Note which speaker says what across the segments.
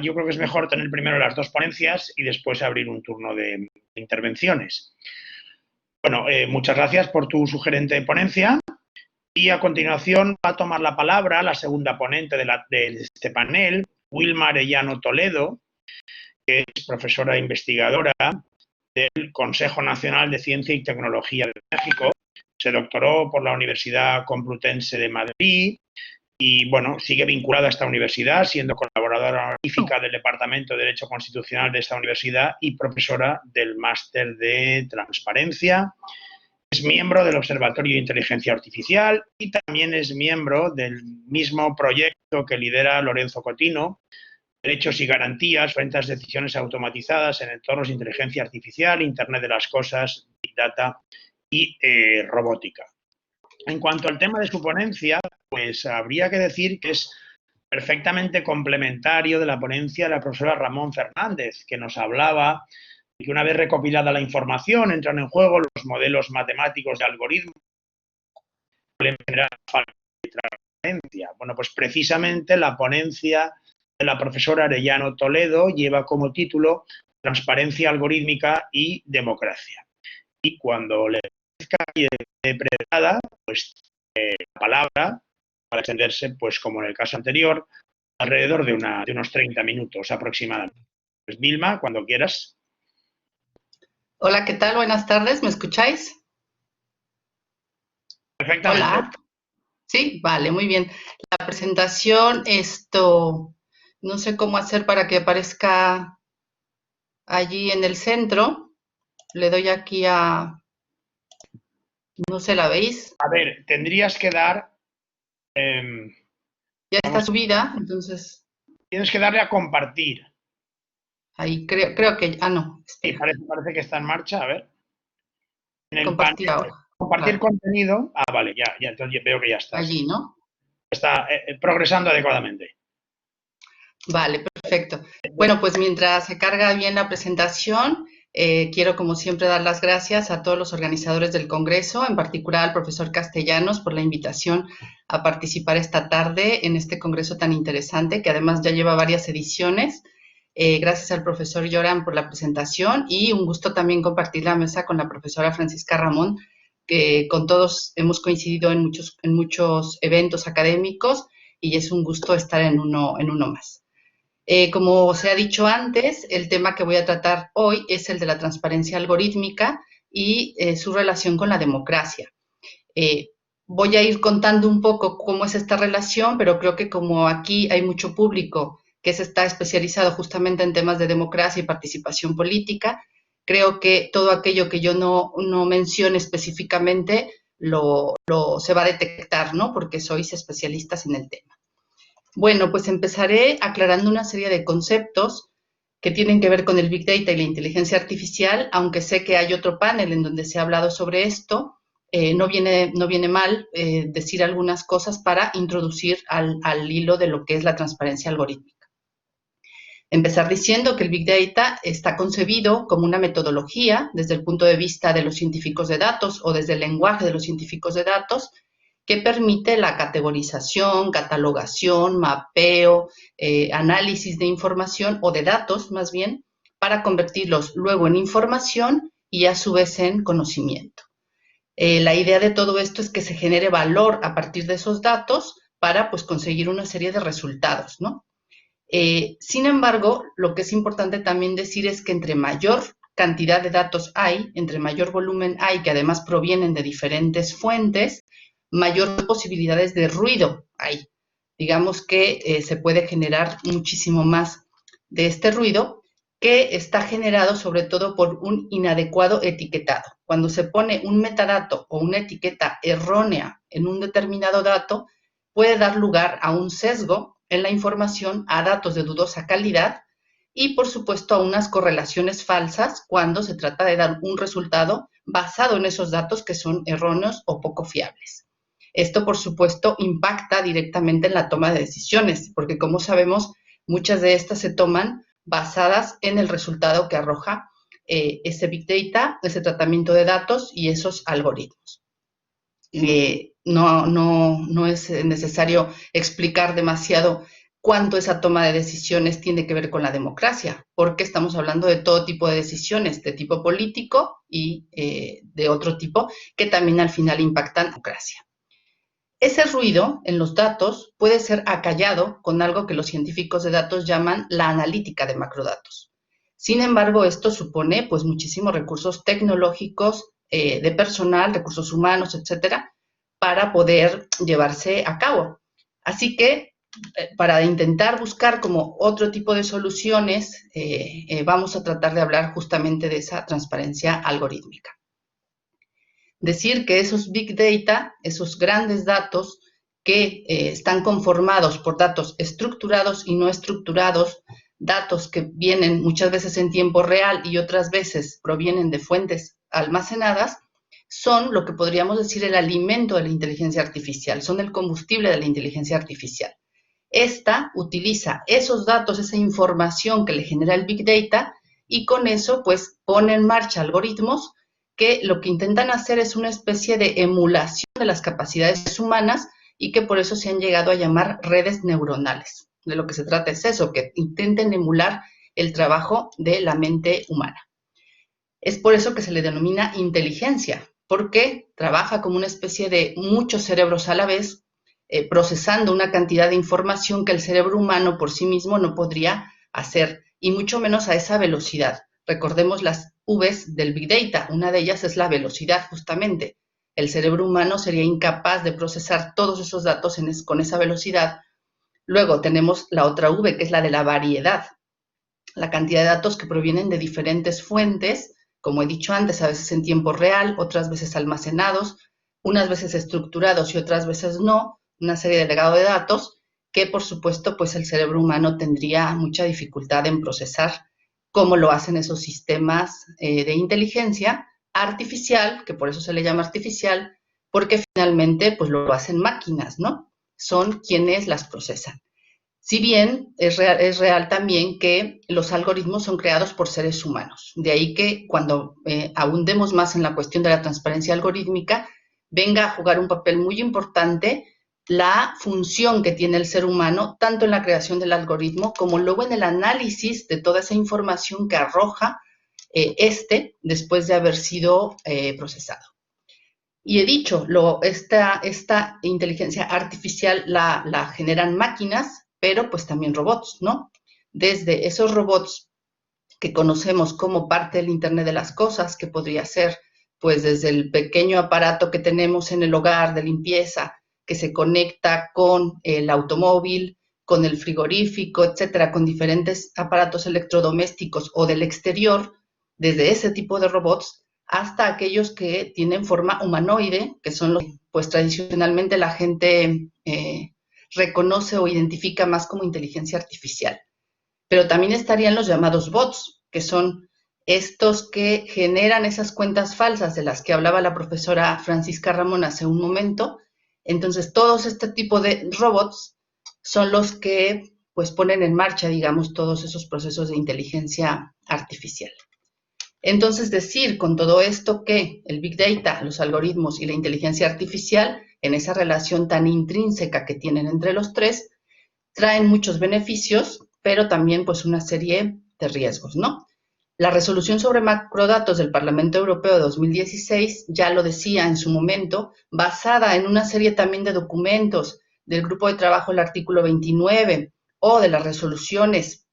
Speaker 1: yo creo que es mejor tener primero las dos ponencias y después abrir un turno de intervenciones. Bueno, muchas gracias por tu sugerente ponencia. Y a continuación va a tomar la palabra la segunda ponente de este panel, Wilma Arellano Toledo, que es profesora e investigadora del Consejo Nacional de Ciencia y Tecnología de México. Se doctoró por la Universidad Complutense de Madrid y, bueno, sigue vinculada a esta universidad, siendo colaboradora honorífica del Departamento de Derecho Constitucional de esta universidad y profesora del Máster de Transparencia. Es miembro del Observatorio de Inteligencia Artificial y también es miembro del mismo proyecto que lidera Lorenzo Cotino, Derechos y Garantías frente a las decisiones automatizadas en entornos de inteligencia artificial, Internet de las Cosas, Big Data y robótica. En cuanto al tema de su ponencia, pues habría que decir que es perfectamente complementario de la ponencia de la profesora Ramón Fernández, que nos hablaba de que una vez recopilada la información entran en juego los modelos matemáticos de algoritmos que pueden generar falta de transparencia. Bueno, pues precisamente la ponencia de la profesora Arellano Toledo lleva como título Transparencia algorítmica y democracia. Y cuando le preparada, pues la palabra para extenderse, pues como en el caso anterior, alrededor de unos 30 minutos aproximadamente. Pues Vilma, cuando quieras.
Speaker 2: Hola, ¿qué tal? Buenas tardes, ¿me escucháis?
Speaker 1: Perfectamente.
Speaker 2: Hola. Sí, vale, muy bien. La presentación, no sé cómo hacer para que aparezca allí en el centro. Le doy aquí no sé, ¿la veis?
Speaker 1: A ver, tendrías que dar...
Speaker 2: Ya está subida, entonces
Speaker 1: tienes que darle a compartir.
Speaker 2: ahí creo que... no,
Speaker 1: Sí,
Speaker 2: espera.
Speaker 1: parece que está en marcha, a ver. En el panel,
Speaker 2: Compartir ahora.
Speaker 1: compartir
Speaker 2: Claro.
Speaker 1: contenido. Ah, vale, ya, entonces veo que ya está.
Speaker 2: Allí, ¿no?
Speaker 1: Está progresando adecuadamente.
Speaker 2: Vale, perfecto. Bueno, pues mientras se carga bien la presentación, quiero como siempre dar las gracias a todos los organizadores del Congreso, en particular al profesor Castellanos por la invitación a participar esta tarde en este Congreso tan interesante, que además ya lleva varias ediciones. Gracias al profesor Lloran por la presentación y un gusto también compartir la mesa con la profesora Francisca Ramón, que con todos hemos coincidido en muchos eventos académicos y es un gusto estar en uno más. Como se ha dicho antes, el tema que voy a tratar hoy es el de la transparencia algorítmica y su relación con la democracia. Voy a ir contando un poco cómo es esta relación, pero creo que como aquí hay mucho público que se está especializado justamente en temas de democracia y participación política, creo que todo aquello que yo no mencione específicamente se va a detectar, ¿no? Porque sois especialistas en el tema. Bueno, pues empezaré aclarando una serie de conceptos que tienen que ver con el Big Data y la inteligencia artificial, aunque sé que hay otro panel en donde se ha hablado sobre esto. No viene mal decir algunas cosas para introducir al hilo de lo que es la transparencia algorítmica. Empezar diciendo que el Big Data está concebido como una metodología desde el punto de vista de los científicos de datos o desde el lenguaje de los científicos de datos, que permite la categorización, catalogación, mapeo, análisis de información o de datos más bien, para convertirlos luego en información y a su vez en conocimiento. La idea de todo esto es que se genere valor a partir de esos datos para pues conseguir una serie de resultados, ¿no? Sin embargo, lo que es importante también decir es que entre mayor cantidad de datos hay, entre mayor volumen hay, que además provienen de diferentes fuentes, mayor posibilidades de ruido hay. Digamos que se puede generar muchísimo más de este ruido que está generado sobre todo por un inadecuado etiquetado. Cuando se pone un metadato o una etiqueta errónea en un determinado dato, puede dar lugar a un sesgo en la información, a datos de dudosa calidad y, por supuesto, a unas correlaciones falsas cuando se trata de dar un resultado basado en esos datos que son erróneos o poco fiables. Esto, por supuesto, impacta directamente en la toma de decisiones, porque como sabemos, muchas de estas se toman basadas en el resultado que arroja ese Big Data, ese tratamiento de datos y esos algoritmos. No es necesario explicar demasiado cuánto esa toma de decisiones tiene que ver con la democracia, porque estamos hablando de todo tipo de decisiones, de tipo político y de otro tipo, que también al final impactan la democracia. Ese ruido en los datos puede ser acallado con algo que los científicos de datos llaman la analítica de macrodatos. Sin embargo, esto supone pues muchísimos recursos tecnológicos, de personal, recursos humanos, etcétera, para poder llevarse a cabo. Así que para intentar buscar como otro tipo de soluciones, vamos a tratar de hablar justamente de esa transparencia algorítmica. Decir que esos big data, esos grandes datos que están conformados por datos estructurados y no estructurados, datos que vienen muchas veces en tiempo real y otras veces provienen de fuentes almacenadas, son lo que podríamos decir el alimento de la inteligencia artificial, son el combustible de la inteligencia artificial. Esta utiliza esos datos, esa información que le genera el Big Data y con eso pues pone en marcha algoritmos que lo que intentan hacer es una especie de emulación de las capacidades humanas y que por eso se han llegado a llamar redes neuronales. De lo que se trata es eso, que intenten emular el trabajo de la mente humana. Es por eso que se le denomina inteligencia, porque trabaja como una especie de muchos cerebros a la vez, procesando una cantidad de información que el cerebro humano por sí mismo no podría hacer, y mucho menos a esa velocidad. Recordemos las V's del Big Data, una de ellas es la velocidad justamente. El cerebro humano sería incapaz de procesar todos esos datos con esa velocidad. Luego tenemos la otra V, que es la de la variedad, la cantidad de datos que provienen de diferentes fuentes, como he dicho antes, a veces en tiempo real, otras veces almacenados, unas veces estructurados y otras veces no, una serie de legado de datos que por supuesto pues el cerebro humano tendría mucha dificultad en procesar, como lo hacen esos sistemas de inteligencia artificial, que por eso se le llama artificial, porque finalmente pues lo hacen máquinas, ¿no? Son quienes las procesan. Si bien es real también que los algoritmos son creados por seres humanos. De ahí que cuando abundemos más en la cuestión de la transparencia algorítmica, venga a jugar un papel muy importante la función que tiene el ser humano, tanto en la creación del algoritmo como luego en el análisis de toda esa información que arroja después de haber sido procesado. Y he dicho, esta inteligencia artificial la generan máquinas, pero pues también robots, ¿no? Desde esos robots que conocemos como parte del Internet de las Cosas, que podría ser pues desde el pequeño aparato que tenemos en el hogar de limpieza, que se conecta con el automóvil, con el frigorífico, etcétera, con diferentes aparatos electrodomésticos o del exterior, desde ese tipo de robots, hasta aquellos que tienen forma humanoide, que son los que pues tradicionalmente la gente reconoce o identifica más como inteligencia artificial. Pero también estarían los llamados bots, que son estos que generan esas cuentas falsas de las que hablaba la profesora Francisca Ramón hace un momento. Entonces, todos este tipo de robots son los que pues ponen en marcha, digamos, todos esos procesos de inteligencia artificial. Entonces, decir con todo esto que el Big Data, los algoritmos y la inteligencia artificial, en esa relación tan intrínseca que tienen entre los tres, traen muchos beneficios, pero también pues una serie de riesgos, ¿no? La resolución sobre macrodatos del Parlamento Europeo de 2016 ya lo decía en su momento, basada en una serie también de documentos del Grupo de Trabajo del Artículo 29 o de las resoluciones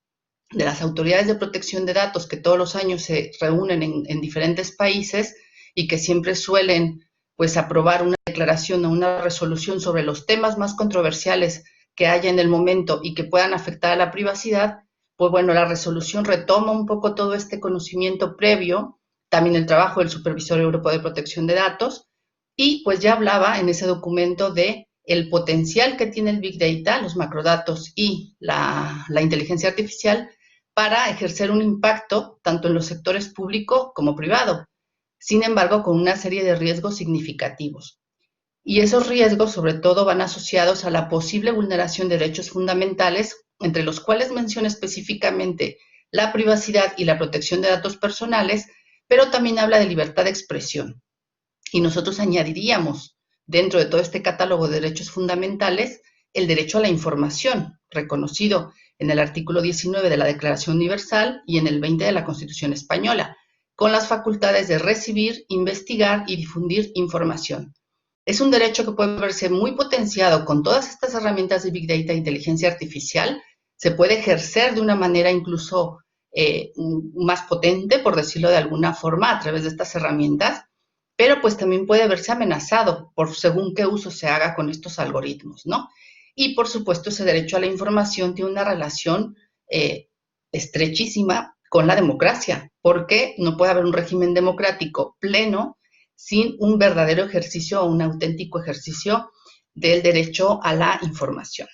Speaker 2: de las autoridades de protección de datos que todos los años se reúnen en diferentes países y que siempre suelen pues aprobar una declaración o una resolución sobre los temas más controversiales que haya en el momento y que puedan afectar a la privacidad, pues bueno, la resolución retoma un poco todo este conocimiento previo, también el trabajo del Supervisor Europeo de Protección de Datos, y pues ya hablaba en ese documento de el potencial que tiene el Big Data, los macrodatos y la inteligencia artificial para ejercer un impacto tanto en los sectores público como privado, sin embargo, con una serie de riesgos significativos. Y esos riesgos, sobre todo, van asociados a la posible vulneración de derechos fundamentales, entre los cuales menciona específicamente la privacidad y la protección de datos personales, pero también habla de libertad de expresión. Y nosotros añadiríamos, dentro de todo este catálogo de derechos fundamentales, el derecho a la información, reconocido en el artículo 19 de la Declaración Universal y en el 20 de la Constitución Española, con las facultades de recibir, investigar y difundir información. Es un derecho que puede verse muy potenciado con todas estas herramientas de Big Data e inteligencia artificial. Se puede ejercer de una manera incluso más potente, por decirlo de alguna forma, a través de estas herramientas, pero pues también puede verse amenazado por según qué uso se haga con estos algoritmos, ¿no? Y por supuesto ese derecho a la información tiene una relación estrechísima con la democracia, porque no puede haber un régimen democrático pleno sin un verdadero ejercicio o un auténtico ejercicio del derecho a la información.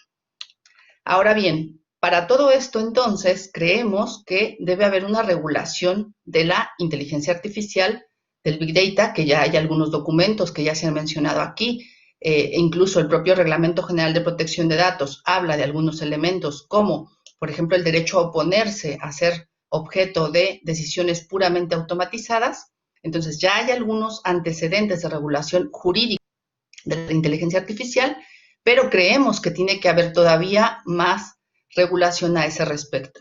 Speaker 2: Ahora bien, para todo esto entonces creemos que debe haber una regulación de la inteligencia artificial, del Big Data, que ya hay algunos documentos que ya se han mencionado aquí, incluso el propio Reglamento General de Protección de Datos habla de algunos elementos como, por ejemplo, el derecho a oponerse a ser objeto de decisiones puramente automatizadas. Entonces ya hay algunos antecedentes de regulación jurídica de la inteligencia artificial, pero creemos que tiene que haber todavía más regulación a ese respecto.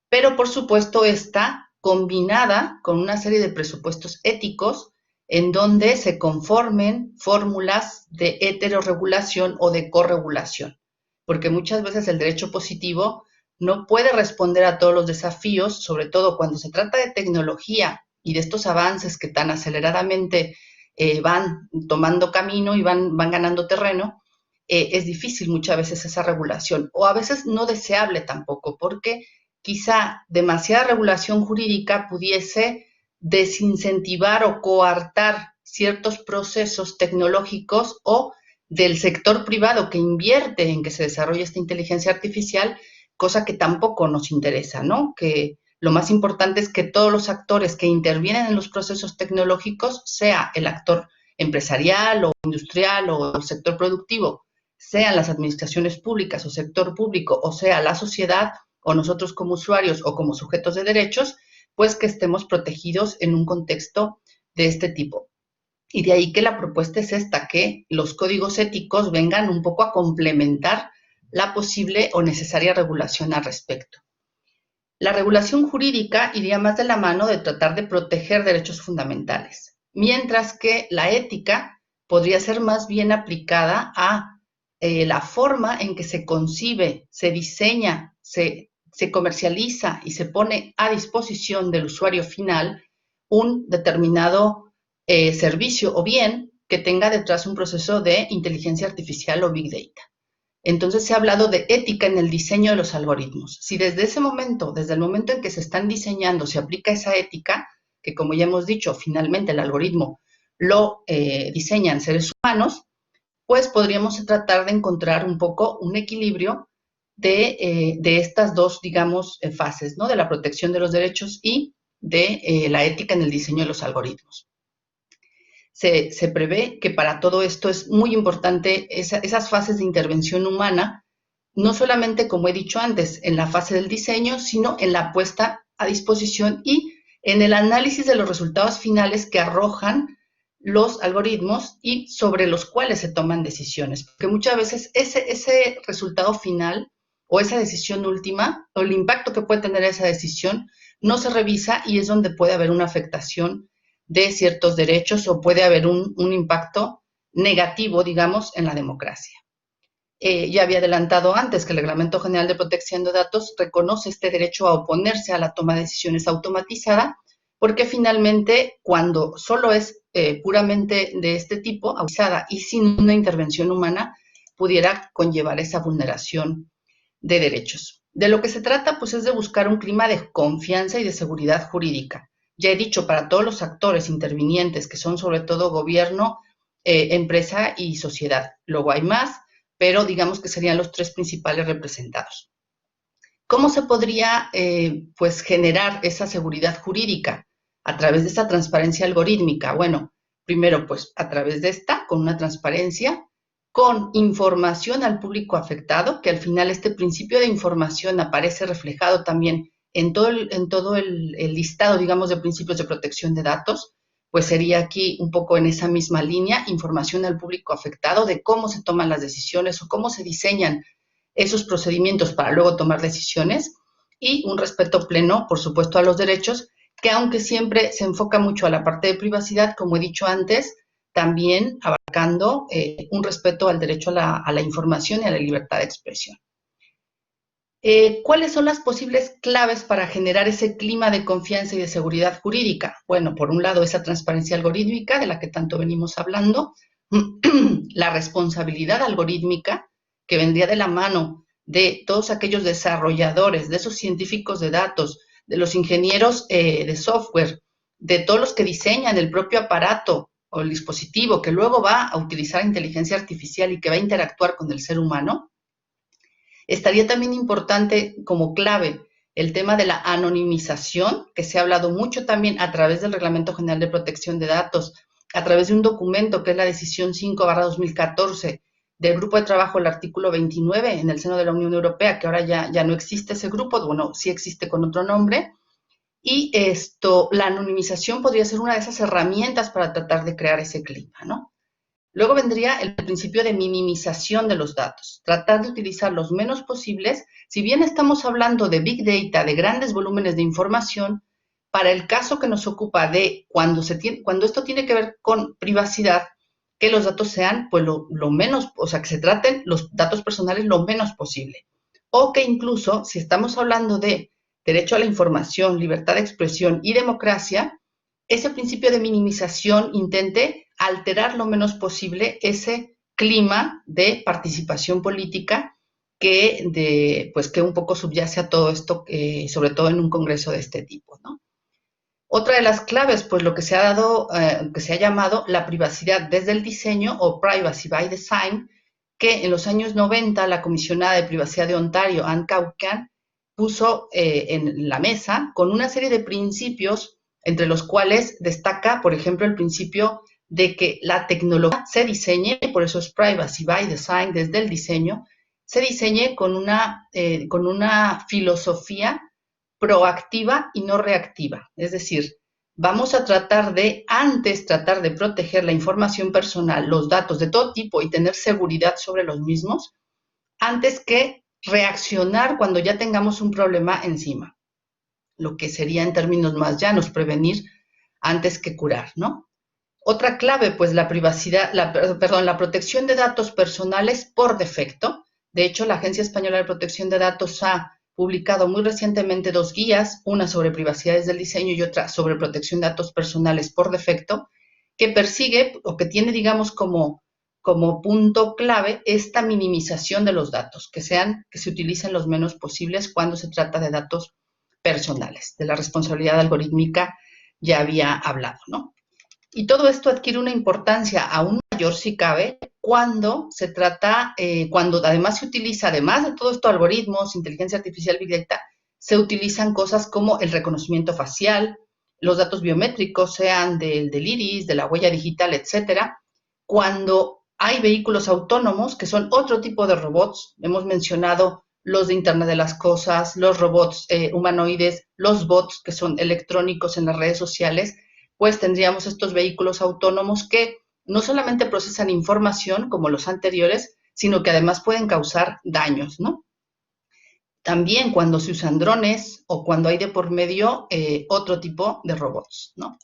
Speaker 2: Pero por supuesto está combinada con una serie de presupuestos éticos en donde se conformen fórmulas de heterorregulación o de corregulación, porque muchas veces el derecho positivo no puede responder a todos los desafíos, sobre todo cuando se trata de tecnología y de estos avances que tan aceleradamente van tomando camino y van ganando terreno. Es difícil muchas veces esa regulación, o a veces no deseable tampoco, porque quizá demasiada regulación jurídica pudiese desincentivar o coartar ciertos procesos tecnológicos o del sector privado que invierte en que se desarrolle esta inteligencia artificial, cosa que tampoco nos interesa, ¿no? Que lo más importante es que todos los actores que intervienen en los procesos tecnológicos, sea el actor empresarial o industrial o el sector productivo, sean las administraciones públicas o sector público, o sea la sociedad o nosotros como usuarios o como sujetos de derechos, pues que estemos protegidos en un contexto de este tipo. Y de ahí que la propuesta es esta, que los códigos éticos vengan un poco a complementar la posible o necesaria regulación al respecto. La regulación jurídica iría más de la mano de tratar de proteger derechos fundamentales, mientras que la ética podría ser más bien aplicada a la forma en que se concibe, se diseña, se comercializa y se pone a disposición del usuario final un determinado servicio o bien que tenga detrás un proceso de inteligencia artificial o Big Data. Entonces se ha hablado de ética en el diseño de los algoritmos. Si desde ese momento, desde el momento en que se están diseñando, se aplica esa ética, que como ya hemos dicho, finalmente el algoritmo lo diseñan seres humanos, pues podríamos tratar de encontrar un poco un equilibrio de estas dos, digamos, fases, ¿no? De la protección de los derechos y de la ética en el diseño de los algoritmos. Se prevé que para todo esto es muy importante esas fases de intervención humana, no solamente, como he dicho antes, en la fase del diseño, sino en la puesta a disposición y en el análisis de los resultados finales que arrojan los algoritmos y sobre los cuales se toman decisiones. Porque muchas veces ese resultado final o esa decisión última o el impacto que puede tener esa decisión no se revisa y es donde puede haber una afectación de ciertos derechos o puede haber un impacto negativo, digamos, en la democracia. Ya había adelantado antes que el Reglamento General de Protección de Datos reconoce este derecho a oponerse a la toma de decisiones automatizada, porque finalmente cuando solo es puramente de este tipo, automatizada y sin una intervención humana, pudiera conllevar esa vulneración de derechos. De lo que se trata, pues, es de buscar un clima de confianza y de seguridad jurídica. Ya he dicho, para todos los actores intervinientes, que son sobre todo gobierno, empresa y sociedad. Luego hay más, pero digamos que serían los tres principales representados. ¿Cómo se podría pues generar esa seguridad jurídica? A través de esta transparencia algorítmica. Bueno, primero pues a través de esta, con una transparencia, con información al público afectado, que al final este principio de información aparece reflejado también en todo el listado, digamos, de principios de protección de datos, pues sería aquí un poco en esa misma línea, información al público afectado de cómo se toman las decisiones o cómo se diseñan esos procedimientos para luego tomar decisiones, y un respeto pleno, por supuesto, a los derechos, que aunque siempre se enfoca mucho a la parte de privacidad, como he dicho antes, también abarcando un respeto al derecho a la información y a la libertad de expresión. ¿Cuáles son las posibles claves para generar ese clima de confianza y de seguridad jurídica? Bueno, por un lado, esa transparencia algorítmica de la que tanto venimos hablando, la responsabilidad algorítmica, que vendría de la mano de todos aquellos desarrolladores, de esos científicos de datos, de los ingenieros de software, de todos los que diseñan el propio aparato o el dispositivo que luego va a utilizar inteligencia artificial y que va a interactuar con el ser humano. Estaría también importante como clave el tema de la anonimización, que se ha hablado mucho también a través del Reglamento General de Protección de Datos, a través de un documento que es la Decisión 5/2014 del Grupo de Trabajo, el artículo 29 en el seno de la Unión Europea, que ahora ya no existe ese grupo, bueno, sí existe con otro nombre, y la anonimización podría ser una de esas herramientas para tratar de crear ese clima, ¿no? Luego vendría el principio de minimización de los datos, tratar de utilizar los menos posibles, si bien estamos hablando de Big Data, de grandes volúmenes de información, para el caso que nos ocupa de cuando esto tiene que ver con privacidad, que los datos sean pues lo menos, o sea, que se traten los datos personales lo menos posible. O que incluso, si estamos hablando de derecho a la información, libertad de expresión y democracia, ese principio de minimización intente alterar lo menos posible ese clima de participación política que un poco subyace a todo esto, sobre todo en un congreso de este tipo, ¿no? Otra de las claves, pues lo que se ha llamado la privacidad desde el diseño o privacy by design, que en los años 90 la comisionada de privacidad de Ontario, Anne Caucan, puso en la mesa con una serie de principios, entre los cuales destaca, por ejemplo, el principio de que la tecnología se diseñe, por eso es privacy by design, desde el diseño, se diseñe con una filosofía proactiva y no reactiva. Es decir, vamos a tratar de proteger la información personal, los datos de todo tipo y tener seguridad sobre los mismos, antes que reaccionar cuando ya tengamos un problema encima. Lo que sería en términos más llanos, prevenir antes que curar, ¿no? Otra clave, pues la protección de datos personales por defecto. De hecho, la Agencia Española de Protección de Datos ha publicado muy recientemente 2 guías, una sobre privacidad desde el diseño y otra sobre protección de datos personales por defecto, que persigue o que tiene, digamos, como punto clave esta minimización de los datos, que se utilicen los menos posibles cuando se trata de datos personales. De la responsabilidad algorítmica ya había hablado, ¿no? Y todo esto adquiere una importancia aún mayor, si cabe, cuando además se utiliza, además de todo esto, algoritmos, inteligencia artificial, Big Data, se utilizan cosas como el reconocimiento facial, los datos biométricos, sean del iris, de la huella digital, etcétera. Cuando hay vehículos autónomos, que son otro tipo de robots, hemos mencionado los de Internet de las Cosas, los robots humanoides, los bots que son electrónicos en las redes sociales, pues tendríamos estos vehículos autónomos que no solamente procesan información como los anteriores, sino que además pueden causar daños, ¿no? También cuando se usan drones o cuando hay de por medio otro tipo de robots, ¿no?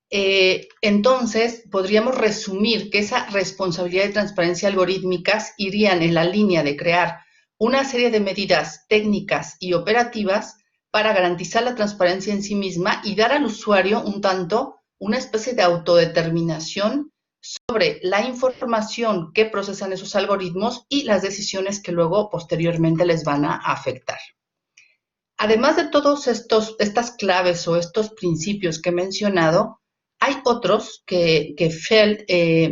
Speaker 2: Entonces, podríamos resumir que esa responsabilidad y transparencia algorítmicas irían en la línea de crear una serie de medidas técnicas y operativas para garantizar la transparencia en sí misma y dar al usuario una especie de autodeterminación sobre la información que procesan esos algoritmos y las decisiones que luego posteriormente les van a afectar. Además de todas estas claves o estos principios que he mencionado, hay otros que Feld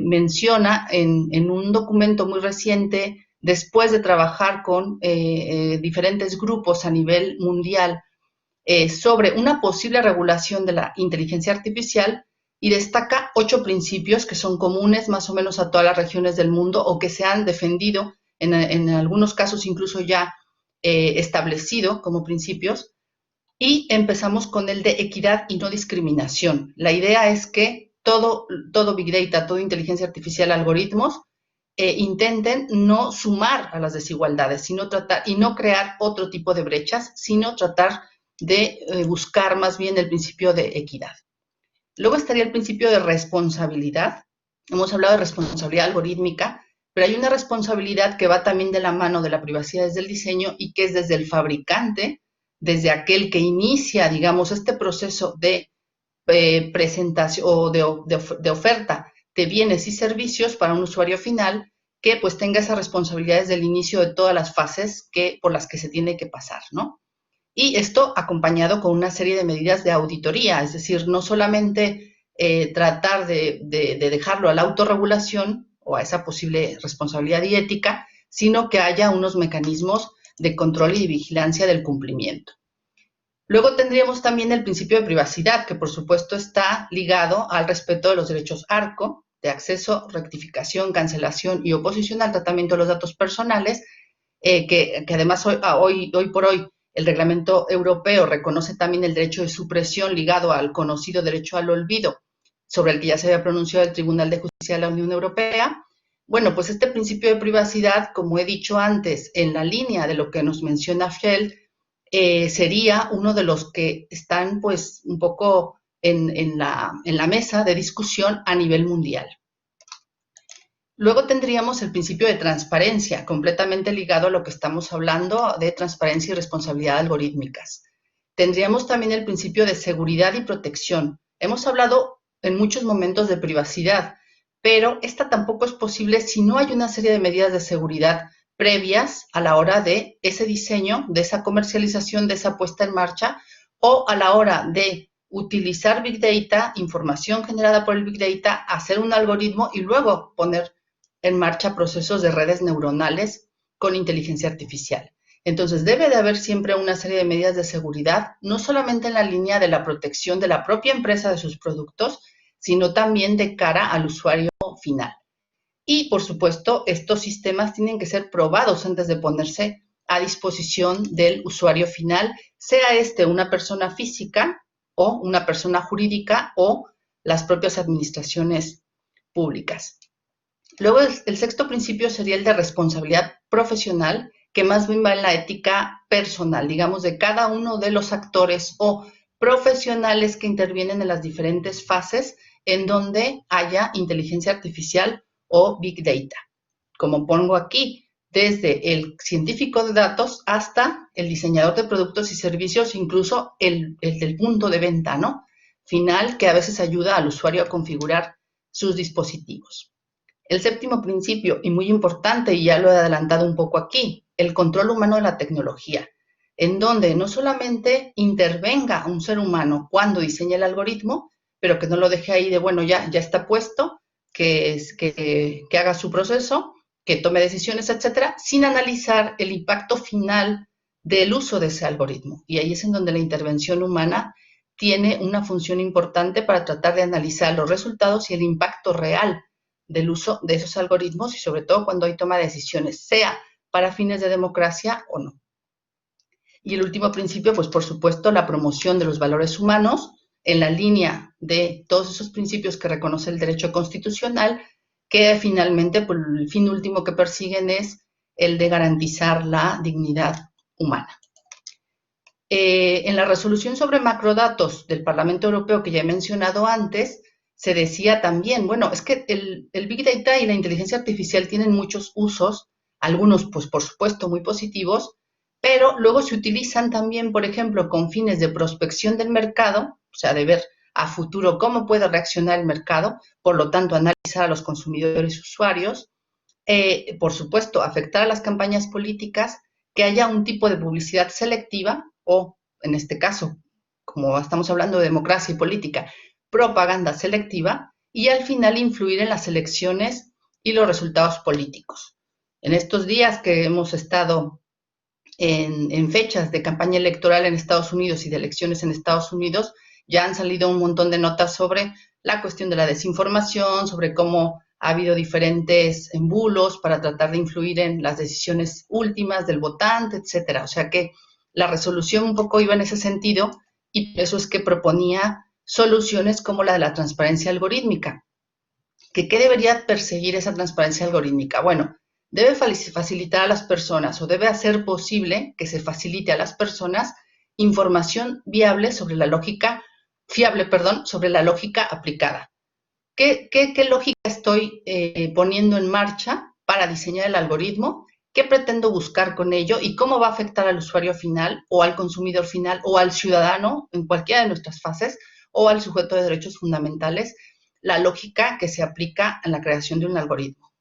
Speaker 2: menciona en un documento muy reciente, después de trabajar con diferentes grupos a nivel mundial sobre una posible regulación de la inteligencia artificial, y destaca 8 principios que son comunes más o menos a todas las regiones del mundo o que se han defendido, en algunos casos incluso ya establecido como principios, Y empezamos con el de equidad y no discriminación. La idea es que todo Big Data, toda inteligencia artificial, algoritmos, intenten no sumar a las desigualdades, sino tratar, y no crear otro tipo de brechas, sino tratar de buscar más bien el principio de equidad. Luego estaría el principio de responsabilidad. Hemos hablado de responsabilidad algorítmica, pero hay una responsabilidad que va también de la mano de la privacidad desde el diseño y que es desde el fabricante, desde aquel que inicia, digamos, este proceso de presentación o de oferta de bienes y servicios para un usuario final que pues tenga esas responsabilidades del inicio de todas las fases por las que se tiene que pasar, ¿no? Y esto acompañado con una serie de medidas de auditoría, es decir, no solamente tratar de dejarlo a la autorregulación o a esa posible responsabilidad y ética, sino que haya unos mecanismos de control y de vigilancia del cumplimiento. Luego tendríamos también el principio de privacidad, que por supuesto está ligado al respeto de los derechos ARCO, de acceso, rectificación, cancelación y oposición al tratamiento de los datos personales, que además hoy por hoy el reglamento europeo reconoce también el derecho de supresión ligado al conocido derecho al olvido, sobre el que ya se había pronunciado el Tribunal de Justicia de la Unión Europea. Bueno, pues este principio de privacidad, como he dicho antes, en la línea de lo que nos menciona Fjell, sería uno de los que están pues un poco en la mesa de discusión a nivel mundial. Luego tendríamos el principio de transparencia, completamente ligado a lo que estamos hablando de transparencia y responsabilidad algorítmicas. Tendríamos también el principio de seguridad y protección. Hemos hablado en muchos momentos de privacidad, pero esta tampoco es posible si no hay una serie de medidas de seguridad previas a la hora de ese diseño, de esa comercialización, de esa puesta en marcha, o a la hora de utilizar Big Data, información generada por el Big Data, hacer un algoritmo y luego poner en marcha procesos de redes neuronales con inteligencia artificial. Entonces, debe de haber siempre una serie de medidas de seguridad, no solamente en la línea de la protección de la propia empresa de sus productos, sino también de cara al usuario final. Y, por supuesto, estos sistemas tienen que ser probados antes de ponerse a disposición del usuario final, sea este una persona física o una persona jurídica o las propias administraciones públicas. Luego, el sexto principio sería el de responsabilidad profesional, que más bien va en la ética personal, digamos, de cada uno de los actores o profesionales que intervienen en las diferentes fases en donde haya inteligencia artificial o Big Data. Como pongo aquí, desde el científico de datos hasta el diseñador de productos y servicios, incluso el del punto de venta, ¿no? Final, que a veces ayuda al usuario a configurar sus dispositivos. El séptimo principio, y muy importante, y ya lo he adelantado un poco aquí, el control humano de la tecnología, en donde no solamente intervenga un ser humano cuando diseña el algoritmo, pero que no lo deje ahí de, bueno, ya está puesto, que haga su proceso, que tome decisiones, etcétera, sin analizar el impacto final del uso de ese algoritmo. Y ahí es en donde la intervención humana tiene una función importante para tratar de analizar los resultados y el impacto real del uso de esos algoritmos y sobre todo cuando hay toma de decisiones, sea para fines de democracia o no. Y el último principio, pues por supuesto, la promoción de los valores humanos en la línea de todos esos principios que reconoce el derecho constitucional, que finalmente, pues, el fin último que persiguen es el de garantizar la dignidad humana. En la resolución sobre macrodatos del Parlamento Europeo que ya he mencionado antes, se decía también, bueno, es que el Big Data y la inteligencia artificial tienen muchos usos, algunos, pues por supuesto, muy positivos, pero luego se utilizan también, por ejemplo, con fines de prospección del mercado, o sea, de ver a futuro cómo puede reaccionar el mercado, por lo tanto, analizar a los consumidores y usuarios, por supuesto, afectar a las campañas políticas, que haya un tipo de publicidad selectiva o, en este caso, como estamos hablando de democracia y política, propaganda selectiva y al final influir en las elecciones y los resultados políticos. En estos días que hemos estado en fechas de campaña electoral en Estados Unidos y de elecciones en Estados Unidos, ya han salido un montón de notas sobre la cuestión de la desinformación, sobre cómo ha habido diferentes embulos para tratar de influir en las decisiones últimas del votante, etcétera. O sea que la resolución un poco iba en ese sentido y eso es que proponía soluciones como la de la transparencia algorítmica. ¿Qué debería perseguir esa transparencia algorítmica? Bueno, debe facilitar a las personas o debe hacer posible que se facilite a las personas información viable sobre la lógica, fiable, perdón, sobre la lógica aplicada. ¿Qué lógica estoy poniendo en marcha para diseñar el algoritmo? ¿Qué pretendo buscar con ello? ¿Y cómo va a afectar al usuario final o al consumidor final o al ciudadano en cualquiera de nuestras fases o al sujeto de derechos fundamentales? La lógica que se aplica en la creación de un algoritmo.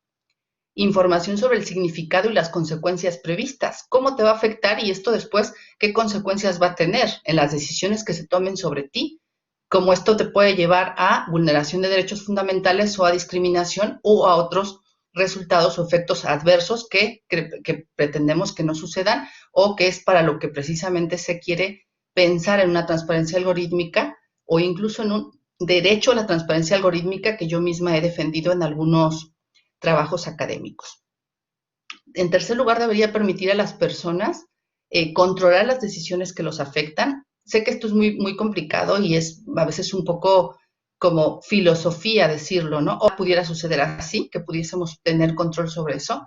Speaker 2: Información sobre el significado y las consecuencias previstas. ¿Cómo te va a afectar? Y esto después, ¿qué consecuencias va a tener en las decisiones que se tomen sobre ti? Cómo esto te puede llevar a vulneración de derechos fundamentales o a discriminación o a otros resultados o efectos adversos que pretendemos que no sucedan o que es para lo que precisamente se quiere pensar en una transparencia algorítmica o incluso en un derecho a la transparencia algorítmica que yo misma he defendido en algunos trabajos académicos. En tercer lugar, debería permitir a las personas controlar las decisiones que los afectan. Sé que esto es muy complicado y es a veces un poco como filosofía decirlo, ¿no? O pudiera suceder así, que pudiésemos tener control sobre eso,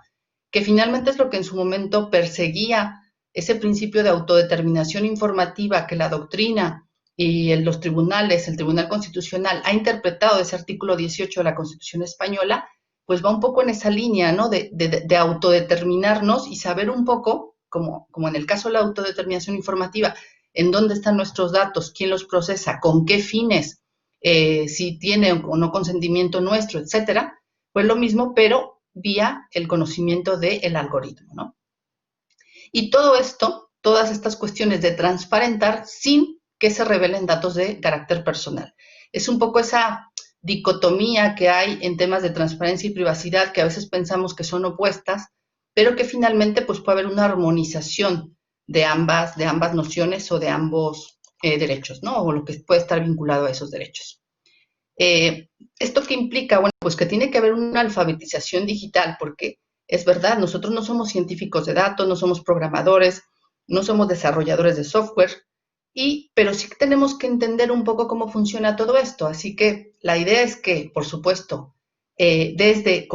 Speaker 2: que finalmente es lo que en su momento perseguía ese principio de autodeterminación informativa que la doctrina y los tribunales, el Tribunal Constitucional ha interpretado de ese artículo 18 de la Constitución Española, pues va un poco en esa línea, ¿no? De autodeterminarnos y saber un poco, como en el caso de la autodeterminación informativa, en dónde están nuestros datos, quién los procesa, con qué fines, si tiene o no consentimiento nuestro, etcétera, pues lo mismo, pero vía el conocimiento del algoritmo, ¿no? Y todo esto, todas estas cuestiones de transparentar sin que se revelen datos de carácter personal. Es un poco esa dicotomía que hay en temas de transparencia y privacidad que a veces pensamos que son opuestas, pero que finalmente pues puede haber una armonización de ambas nociones o de ambos derechos, ¿no? O lo que puede estar vinculado a esos derechos. ¿Esto qué implica? Bueno, pues que tiene que haber una alfabetización digital, porque es verdad, nosotros no somos científicos de datos, no somos programadores, no somos desarrolladores de software, pero sí tenemos que entender un poco cómo funciona todo esto. Así que la idea es que, por supuesto, desde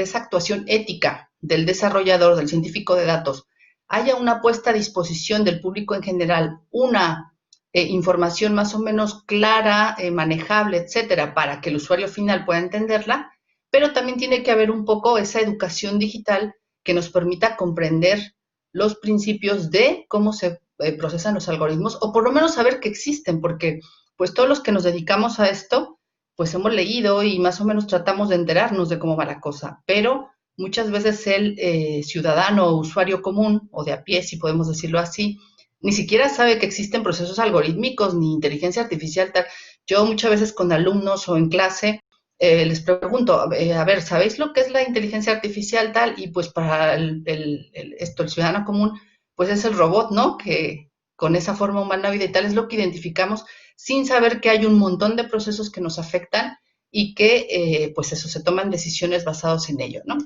Speaker 2: esa actuación ética del desarrollador, del científico de datos, haya una puesta a disposición del público en general, una información más o menos clara, manejable, etcétera, para que el usuario final pueda entenderla, pero también tiene que haber un poco esa educación digital que nos permita comprender los principios de cómo se procesan los algoritmos, o por lo menos saber que existen, porque pues todos los que nos dedicamos a esto, pues hemos leído y más o menos tratamos de enterarnos de cómo va la cosa, pero muchas veces el ciudadano o usuario común, o de a pie, si podemos decirlo así, ni siquiera sabe que existen procesos algorítmicos ni inteligencia artificial tal. Yo muchas veces con alumnos o en clase les pregunto, a ver, ¿sabéis lo que es la inteligencia artificial tal? Y pues para el ciudadano común, pues es el robot, ¿no? Que con esa forma humana vida y tal es lo que identificamos sin saber que hay un montón de procesos que nos afectan y que, pues eso, se toman decisiones basadas en ello, ¿no?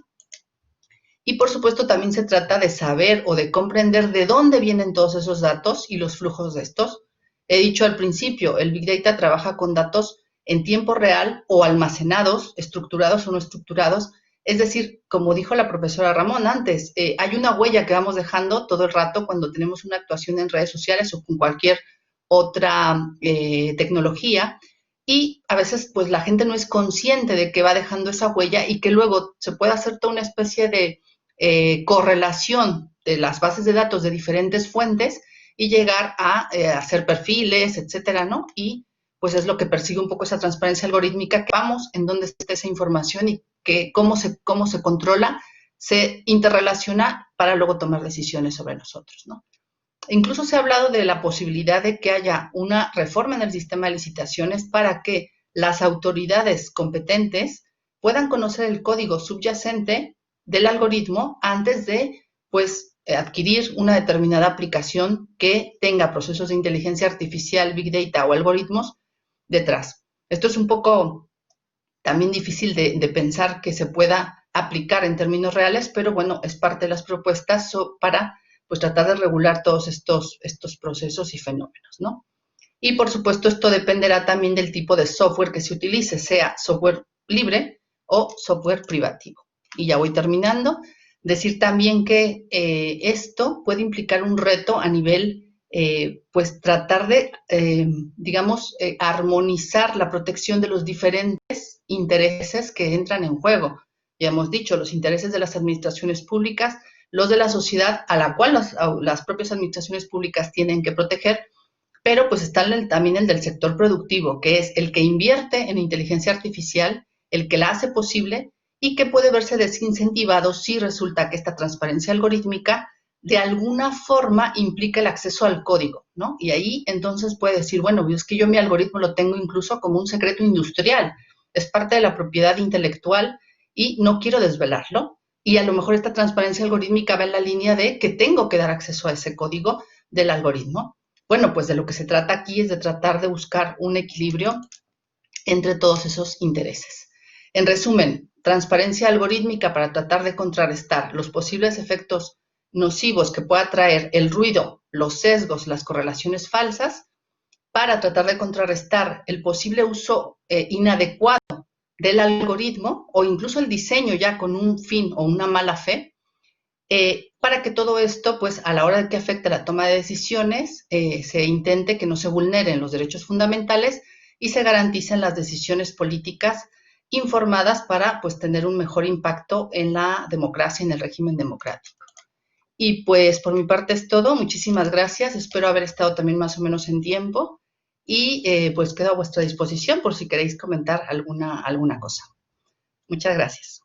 Speaker 2: Y por supuesto también se trata de saber o de comprender de dónde vienen todos esos datos y los flujos de estos. He dicho al principio, el Big Data trabaja con datos en tiempo real o almacenados, estructurados o no estructurados. Es decir, como dijo la profesora Ramón antes, hay una huella que vamos dejando todo el rato cuando tenemos una actuación en redes sociales o con cualquier otra tecnología y a veces pues la gente no es consciente de que va dejando esa huella y que luego se puede hacer toda una especie de correlación de las bases de datos de diferentes fuentes y llegar a hacer perfiles, etcétera, ¿no? Y pues es lo que persigue un poco esa transparencia algorítmica, que vamos en dónde está esa información y que cómo se controla, se interrelaciona para luego tomar decisiones sobre nosotros, ¿no? Incluso se ha hablado de la posibilidad de que haya una reforma en el sistema de licitaciones para que las autoridades competentes puedan conocer el código subyacente del algoritmo antes de, pues, adquirir una determinada aplicación que tenga procesos de inteligencia artificial, big data o algoritmos detrás. Esto es un poco también difícil de pensar que se pueda aplicar en términos reales, pero bueno, es parte de las propuestas para pues tratar de regular todos estos procesos y fenómenos, ¿no? Y por supuesto esto dependerá también del tipo de software que se utilice, sea software libre o software privativo. Y ya voy terminando. Decir también que esto puede implicar un reto a nivel, pues tratar de, digamos, armonizar la protección de los diferentes intereses que entran en juego. Ya hemos dicho, los intereses de las administraciones públicas, los de la sociedad a la cual las propias administraciones públicas tienen que proteger, pero pues está también el del sector productivo, que es el que invierte en inteligencia artificial, el que la hace posible y que puede verse desincentivado si resulta que esta transparencia algorítmica de alguna forma implica el acceso al código, ¿no? Y ahí entonces puede decir, bueno, es que yo mi algoritmo lo tengo incluso como un secreto industrial, es parte de la propiedad intelectual y no quiero desvelarlo. Y a lo mejor esta transparencia algorítmica va en la línea de que tengo que dar acceso a ese código del algoritmo. Bueno, pues de lo que se trata aquí es de tratar de buscar un equilibrio entre todos esos intereses. En resumen, transparencia algorítmica para tratar de contrarrestar los posibles efectos nocivos que pueda traer el ruido, los sesgos, las correlaciones falsas, para tratar de contrarrestar el posible uso inadecuado del algoritmo o incluso el diseño ya con un fin o una mala fe, para que todo esto, pues a la hora de que afecte la toma de decisiones, se intente que no se vulneren los derechos fundamentales y se garanticen las decisiones políticas informadas para, pues, tener un mejor impacto en la democracia, en el régimen democrático. Y pues por mi parte es todo. Muchísimas gracias. Espero haber estado también más o menos en tiempo y pues quedo a vuestra disposición por si queréis comentar alguna cosa. Muchas gracias.